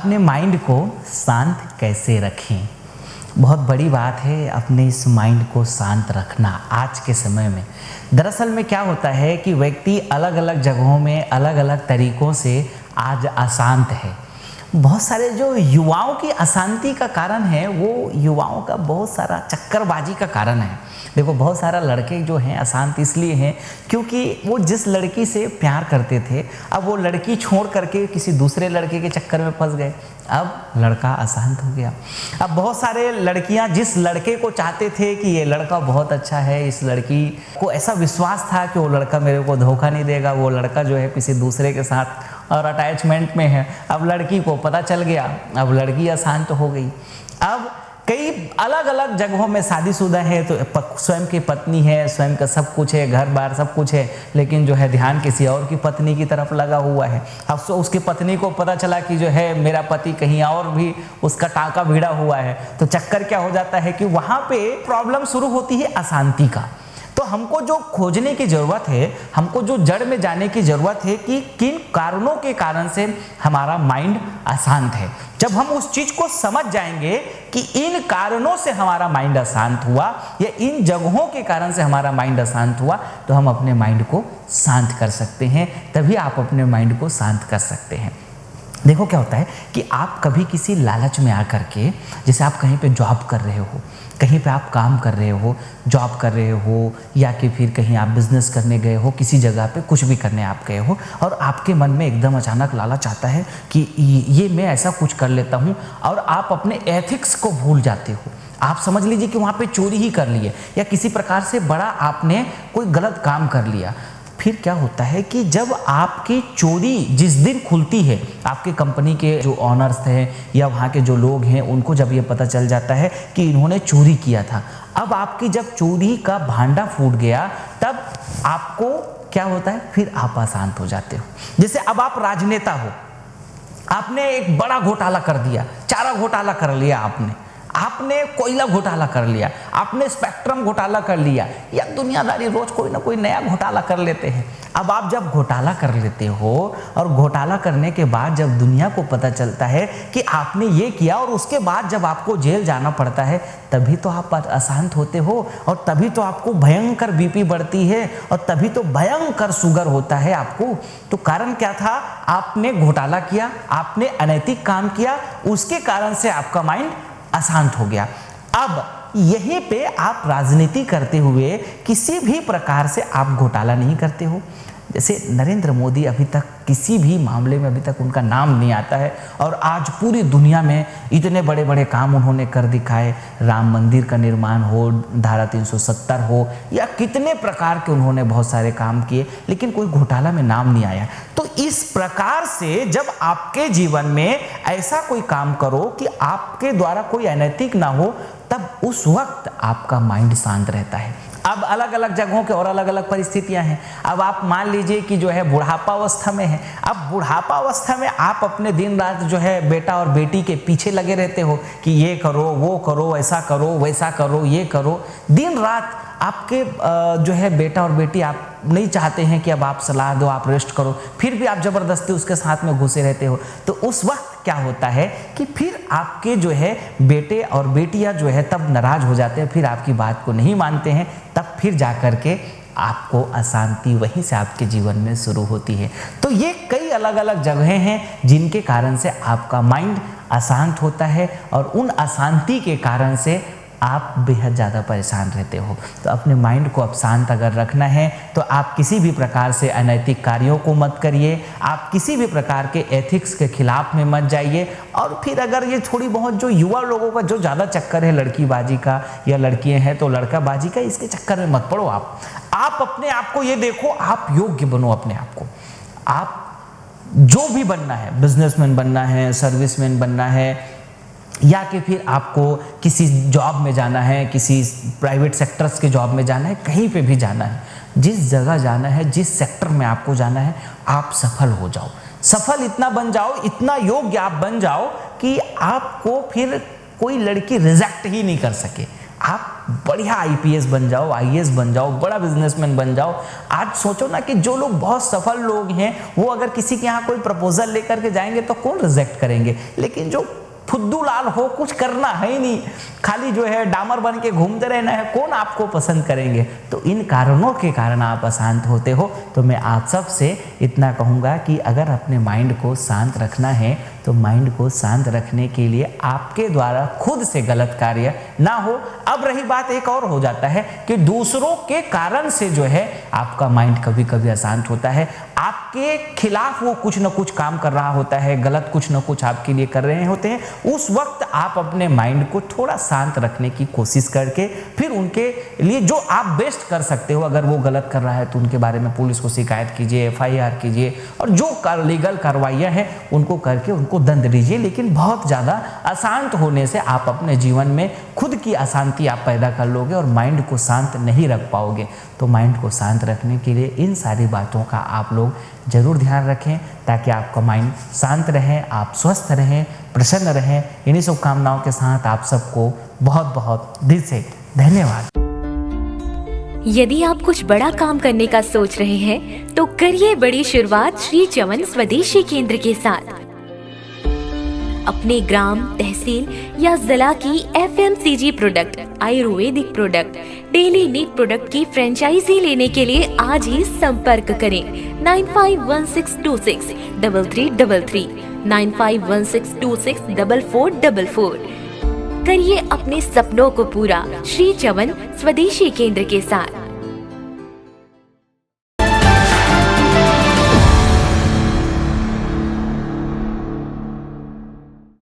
अपने माइंड को शांत कैसे रखें। बहुत बड़ी बात है अपने इस माइंड को शांत रखना आज के समय में। दरअसल में क्या होता है कि व्यक्ति अलग अलग जगहों में अलग अलग तरीक़ों से आज अशांत है। बहुत सारे जो युवाओं की अशांति का कारण है वो युवाओं का बहुत सारा चक्करबाजी का कारण है। देखो, बहुत सारा लड़के जो हैं अशांत इसलिए हैं क्योंकि वो जिस लड़की से प्यार करते थे अब वो लड़की छोड़ करके किसी दूसरे लड़के के चक्कर में फंस गए। अब लड़का अशांत हो गया। अब बहुत सारे लड़कियां जिस लड़के को चाहते थे कि ये लड़का बहुत अच्छा है, इस लड़की को ऐसा विश्वास था कि वो लड़का मेरे को धोखा नहीं देगा, वो लड़का जो है किसी दूसरे के साथ और अटैचमेंट में है। अब लड़की को पता चल गया, अब लड़की अशांत हो गई। अब कई अलग अलग जगहों में शादीशुदा है तो स्वयं की पत्नी है, स्वयं का सब कुछ है, घर बार सब कुछ है, लेकिन जो है ध्यान किसी और की पत्नी की तरफ लगा हुआ है। अब उसकी पत्नी को पता चला कि जो है मेरा पति कहीं और भी उसका टाँका भिड़ा हुआ है, तो चक्कर क्या हो जाता है कि वहाँ पे प्रॉब्लम शुरू होती है अशांति का। तो हमको जो खोजने की ज़रूरत है, हमको जो जड़ में जाने की ज़रूरत है कि किन कारणों के कारण से हमारा माइंड अशांत है। जब हम उस चीज़ को समझ जाएंगे कि इन कारणों से हमारा माइंड अशांत हुआ या इन जगहों के कारण से हमारा माइंड अशांत हुआ, तो हम अपने माइंड को शांत कर सकते हैं। तभी आप अपने माइंड को शांत कर सकते हैं। देखो, क्या होता है कि आप कभी किसी लालच में आकर के, जैसे आप कहीं पे जॉब कर रहे हो, कहीं पे आप काम कर रहे हो, जॉब कर रहे हो, या कि फिर कहीं आप बिजनेस करने गए हो, किसी जगह पे कुछ भी करने आप गए हो और आपके मन में एकदम अचानक लालच आता है कि ये मैं ऐसा कुछ कर लेता हूँ और आप अपने एथिक्स को भूल जाते हो। आप समझ लीजिए कि वहाँ पे चोरी ही कर ली है या किसी प्रकार से बड़ा आपने कोई गलत काम कर लिया। फिर क्या होता है कि जब आपकी चोरी जिस दिन खुलती है, आपके कंपनी के जो ऑनर्स हैं या वहाँ के जो लोग हैं उनको जब ये पता चल जाता है कि इन्होंने चोरी किया था, अब आपकी जब चोरी का भांडा फूट गया तब आपको क्या होता है, फिर आप अशांत हो जाते हो। जैसे अब आप राजनेता हो, आपने एक बड़ा घोटाला कर दिया, चारा घोटाला कर लिया, आपने कोयला घोटाला कर लिया, आपने स्पेक्ट्रम घोटाला कर लिया, या दुनियादारी रोज कोई ना कोई नया घोटाला कर लेते हैं। अब आप जब घोटाला कर लेते हो और घोटाला करने के बाद जब दुनिया को पता चलता है कि आपने ये किया और उसके बाद जब आपको जेल जाना पड़ता है, तभी तो आप अशांत होते हो और तभी तो आपको भयंकर बीपी बढ़ती है और तभी तो भयंकर शुगर होता है आपको। तो कारण क्या था? आपने घोटाला किया, आपने अनैतिक काम किया, उसके कारण से आपका माइंड अशांत हो गया। अब यहीं पे आप राजनीति करते हुए किसी भी प्रकार से आप घोटाला नहीं करते हो। जैसे नरेंद्र मोदी अभी तक किसी भी मामले में अभी तक उनका नाम नहीं आता है और आज पूरी दुनिया में इतने बड़े बड़े काम उन्होंने कर दिखाए, राम मंदिर का निर्माण हो, धारा 370 हो, या कितने प्रकार के उन्होंने बहुत सारे काम किए, लेकिन कोई घोटाला में नाम नहीं आया। तो इस प्रकार से जब आपके जीवन में ऐसा कोई काम करो कि आपके द्वारा कोई अनैतिक ना हो, तब उस वक्त आपका माइंड शांत रहता है। अब अलग अलग जगहों के और अलग अलग परिस्थितियां हैं। अब आप मान लीजिए कि जो है बुढ़ापा अवस्था में है। अब बुढ़ापा अवस्था में आप अपने दिन रात जो है बेटा और बेटी के पीछे लगे रहते हो कि ये करो, वो करो, ऐसा करो, वैसा करो, ये करो। दिन रात आपके जो है बेटा और बेटी आप नहीं चाहते हैं कि अब आप सलाह दो, आप रेस्ट करो, फिर भी आप ज़बरदस्ती उसके साथ में घुसे रहते हो। तो उस वक्त क्या होता है कि फिर आपके जो है बेटे और बेटियां जो है तब नाराज हो जाते हैं, फिर आपकी बात को नहीं मानते हैं, तब फिर जा कर के आपको अशांति वहीं से आपके जीवन में शुरू होती है। तो ये कई अलग अलग जगहें हैं जिनके कारण से आपका माइंड अशांत होता है और उन अशांति के कारण से आप बेहद ज़्यादा परेशान रहते हो। तो अपने माइंड को अब शांत अगर रखना है तो आप किसी भी प्रकार से अनैतिक कार्यों को मत करिए, आप किसी भी प्रकार के एथिक्स के खिलाफ में मत जाइए। और फिर अगर ये थोड़ी बहुत जो युवा लोगों का जो ज़्यादा चक्कर है लड़कीबाजी का या लड़कियां हैं तो लड़काबाजी का, इसके चक्कर में मत पड़ो। आप अपने आप को ये देखो, आप योग्य बनो अपने आप को। आप जो भी बनना है, बिजनेसमैन बनना है, सर्विसमैन बनना है, या कि फिर आपको किसी जॉब में जाना है, किसी प्राइवेट सेक्टर्स के जॉब में जाना है, कहीं पे भी जाना है, जिस जगह जाना है, जिस सेक्टर में आपको जाना है, आप सफल हो जाओ। सफल इतना बन जाओ, इतना योग्य आप बन जाओ कि आपको फिर कोई लड़की रिजेक्ट ही नहीं कर सके। आप बढ़िया आईपीएस बन जाओ, आईएएस बन जाओ, बड़ा बिजनेसमैन बन जाओ। आज सोचो ना कि जो लोग बहुत सफल लोग हैं वो अगर किसी के यहाँ कोई प्रपोजल लेकर के जाएंगे तो कौन रिजेक्ट करेंगे, लेकिन जो फुद्दू लाल हो, कुछ करना है ही नहीं, खाली जो है डामर बन के घूमते रहना है, कौन आपको पसंद करेंगे। तो इन कारणों के कारण आप अशांत होते हो। तो मैं आप सब से इतना कहूँगा कि अगर अपने माइंड को शांत रखना है तो माइंड को शांत रखने के लिए आपके द्वारा खुद से गलत कार्य ना हो। अब रही बात एक और हो जाता है कि दूसरों के कारण से जो है आपका माइंड कभी कभी अशांत होता है, आपके खिलाफ वो कुछ ना कुछ काम कर रहा होता है, गलत कुछ ना कुछ आपके लिए कर रहे होते हैं। उस वक्त आप अपने माइंड को थोड़ा शांत रखने की कोशिश करके फिर उनके लिए जो आप बेस्ट कर सकते हो, अगर वो गलत कर रहा है तो उनके बारे में पुलिस को शिकायत कीजिए, एफआईआर कीजिए और जो लीगल कार्रवाइयाँ हैं उनको करके उनको दंड दीजिए। लेकिन बहुत ज़्यादा अशांत होने से आप अपने जीवन में खुद की अशांति आप पैदा कर लोगे और माइंड को शांत नहीं रख पाओगे। तो माइंड को शांत रखने के लिए इन सारी बातों का आप लोग जरूर ध्यान रखें ताकि आपका माइंड शांत रहे, आप स्वस्थ रहें, प्रसन्न रहें। इन्हीं शुभकामनाओं के साथ आप सबको बहुत बहुत दिल से धन्यवाद। यदि आप कुछ बड़ा काम करने का सोच रहे हैं तो करिए बड़ी शुरुआत श्री चवन स्वदेशी केंद्र के साथ। अपने ग्राम, तहसील या जिला की FMCG product, Ayurvedic product, daily need product की फ्रेंचाइजी लेने के लिए आज ही संपर्क करें 9516263333, 9516264444। करिए अपने सपनों को पूरा श्री चवन स्वदेशी केंद्र के साथ।